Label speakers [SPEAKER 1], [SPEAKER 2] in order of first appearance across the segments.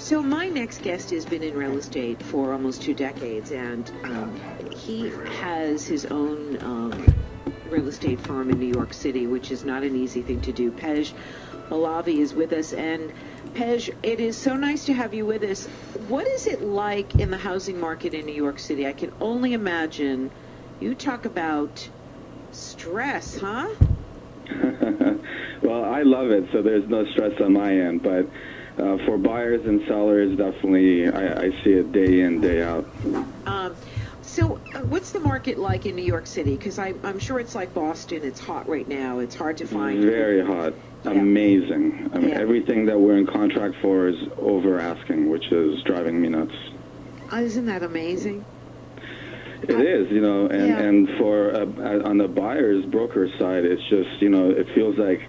[SPEAKER 1] So my next guest has been in real estate for almost 2 decades, and he has his own real estate firm in New York City, which is not an easy thing to do. Barlavi is with us, and Pej, it is so nice to have you with us. What is it like in the housing market in New York City? I can only imagine. You talk about stress, huh?
[SPEAKER 2] Well, I love it, so there's no stress on my end, but for buyers and sellers, definitely, I see it day in, day out.
[SPEAKER 1] So what's the market like in New York City? Because I'm sure it's like Boston. It's hot right now. It's hard to find.
[SPEAKER 2] Very hot.
[SPEAKER 1] Yeah.
[SPEAKER 2] Amazing. I mean, everything that we're in contract for is over asking, which is driving me nuts.
[SPEAKER 1] Isn't that amazing?
[SPEAKER 2] It is, and for on the buyer's broker side, it's just, it feels like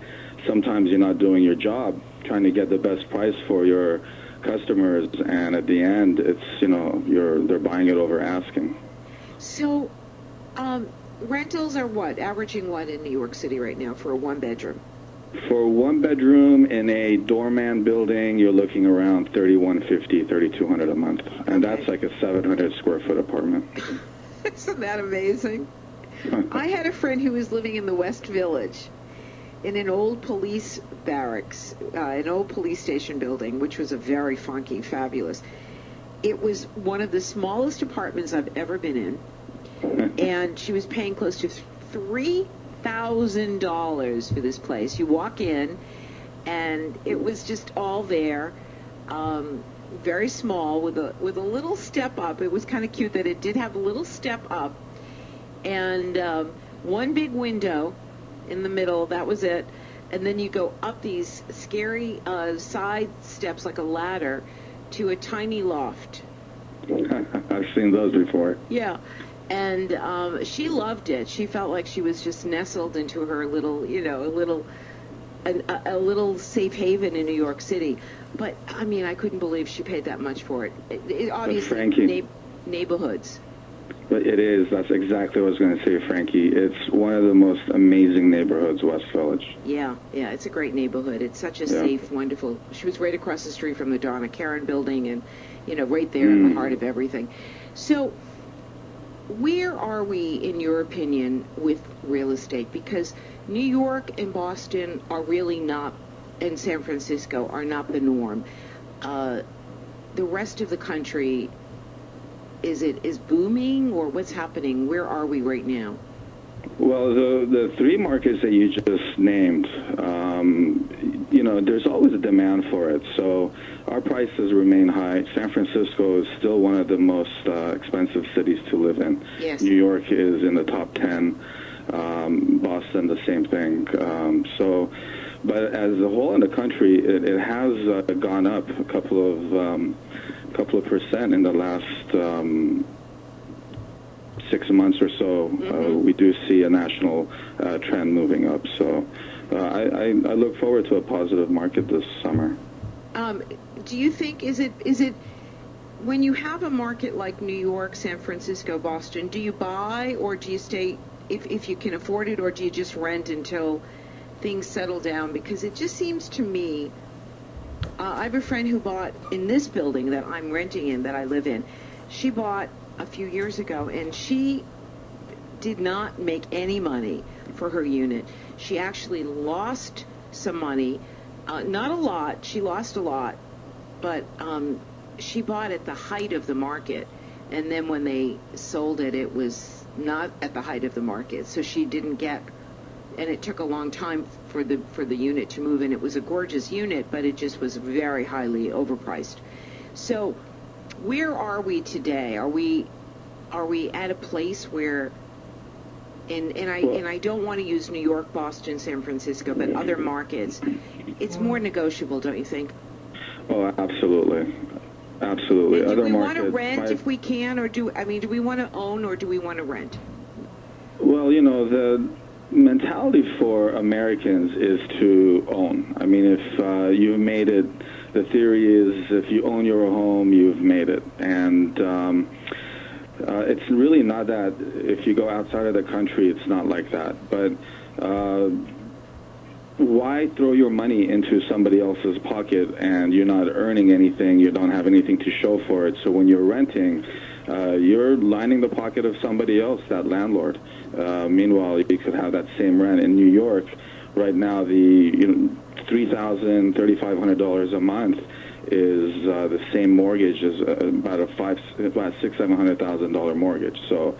[SPEAKER 2] sometimes you're not doing your job, trying to get the best price for your customers, and at the end, it's, they're buying it over asking.
[SPEAKER 1] So, rentals are what? Averaging what in New York City right now for a one-bedroom?
[SPEAKER 2] For a one-bedroom in a doorman building, you're looking around $3,150, $3,200 a month, and that's like a 700-square-foot apartment.
[SPEAKER 1] Isn't that amazing? I had a friend who was living in the West Village in an old police barracks, an old police station building, which was a very funky, fabulous. It was one of the smallest apartments I've ever been in, and she was paying close to $3,000 for this place. You walk in, and it was just all there. Very small with a little step up. It was kind of cute that it did have a little step up, and one big window in the middle. That was it. And then you go up these scary side steps like a ladder to a tiny loft.
[SPEAKER 2] I've seen those before.
[SPEAKER 1] Yeah, and she loved it. She felt like she was just nestled into her little, a little safe haven in New York City. But, I mean, I couldn't believe she paid that much for it. Obviously,
[SPEAKER 2] Frankie,
[SPEAKER 1] neighborhoods.
[SPEAKER 2] But it is. That's exactly what I was going to say, Frankie. It's one of the most amazing neighborhoods, West Village.
[SPEAKER 1] Yeah, it's a great neighborhood. It's such a safe, wonderful... She was right across the street from the Donna Karan building and, right there in the heart of everything. So, where are we, in your opinion, with real estate? Because New York and Boston are really not, and San Francisco are not the norm. The rest of the country, is booming, or what's happening? Where are we right now?
[SPEAKER 2] Well, the three markets that you just named, there's always a demand for it. So our prices remain high. San Francisco is still one of the most expensive cities to live in.
[SPEAKER 1] Yes.
[SPEAKER 2] New York is in the top 10. Boston, the same thing. But as a whole in the country, it has gone up a couple of percent in the last 6 months or so. We do see a national trend moving up. So I look forward to a positive market this summer.
[SPEAKER 1] Do you think, is it when you have a market like New York, San Francisco, Boston, do you buy, or do you stay if you can afford it, or do you just rent until things settle down? Because it just seems to me, I have a friend who bought in this building that I'm renting in, that I live in. She bought a few years ago, and she did not make any money for her unit. She actually lost some money, not a lot. She lost a lot, but she bought at the height of the market, and then when they sold it, it was not at the height of the market, so she didn't get, and it took a long time for the unit to move in. It was a gorgeous unit, but it just was very highly overpriced. So where are we today? Are we at a place where, and I don't want to use New York, Boston, San Francisco, but other markets, it's more negotiable, don't you think?
[SPEAKER 2] Oh, absolutely. Absolutely.
[SPEAKER 1] And do we want to rent if we can, or do we want to own, or do we want to rent?
[SPEAKER 2] Well, the mentality for Americans is to own. I mean, if you've made it, the theory is if you own your home, you've made it. And it's really not that. If you go outside of the country, it's not like that. But why throw your money into somebody else's pocket and you're not earning anything, you don't have anything to show for it? So when you're renting, you're lining the pocket of somebody else, that landlord. Meanwhile, you could have that same rent in New York. Right now, the $3,000, $3,500 a month is the same mortgage as about $600,000-$700,000 mortgage. So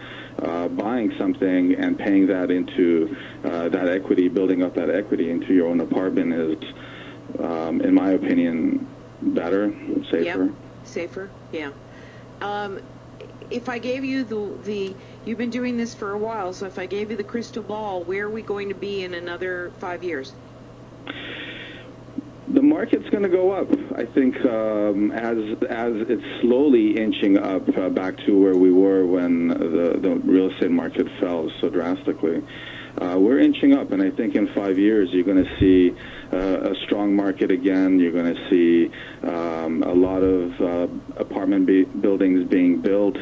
[SPEAKER 2] buying something and paying that into that equity, building up that equity into your own apartment is, in my opinion, better, safer.
[SPEAKER 1] Yep. Safer, yeah. If I gave you you've been doing this for a while, so if I gave you the crystal ball, where are we going to be in another 5 years?
[SPEAKER 2] The market's going to go up. I think as it's slowly inching up back to where we were when the real estate market fell so drastically. We're inching up, and I think in 5 years you're going to see a strong market again. You're going to see a lot of apartment buildings being built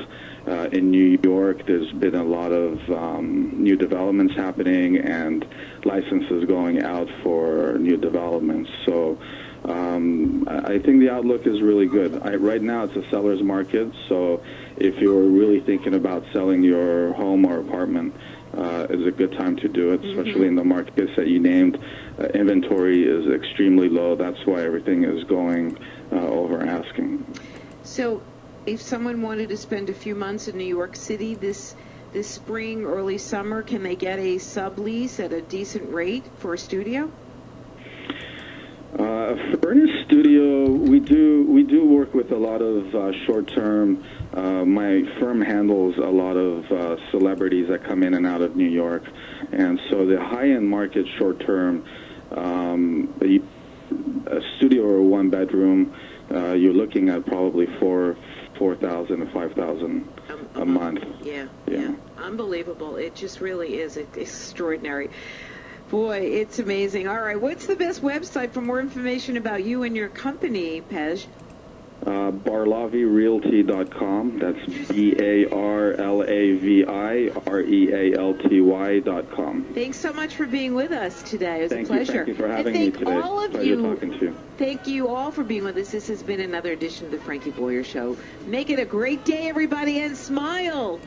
[SPEAKER 2] in New York. There's been a lot of new developments happening and licenses going out for new developments. So I think the outlook is really good. Right now it's a seller's market, so if you're really thinking about selling your home or apartment, is a good time to do it, especially in the markets that you named. Inventory is extremely low. That's why everything is going over asking.
[SPEAKER 1] So if someone wanted to spend a few months in New York City this spring, early summer, can they get a sublease at a decent rate for a studio?
[SPEAKER 2] For a studio, we do work with a lot of short-term. My firm handles a lot of celebrities that come in and out of New York, and so the high-end market short-term, a studio or a one-bedroom, you're looking at probably $4,000 to $5,000 a month.
[SPEAKER 1] Yeah, unbelievable. It just really is extraordinary. Boy, it's amazing. All right, what's the best website for more information about you and your company, Pej?
[SPEAKER 2] BarlaviRealty.com. That's BarlaviRealty.com.
[SPEAKER 1] Thanks so much for being with us today. It was a pleasure.
[SPEAKER 2] Thank you for having me today.
[SPEAKER 1] All of
[SPEAKER 2] pleasure
[SPEAKER 1] you,
[SPEAKER 2] talking to you.
[SPEAKER 1] Thank you all for being with us. This has been another edition of the Frankie Boyer Show. Make it a great day, everybody, and smile.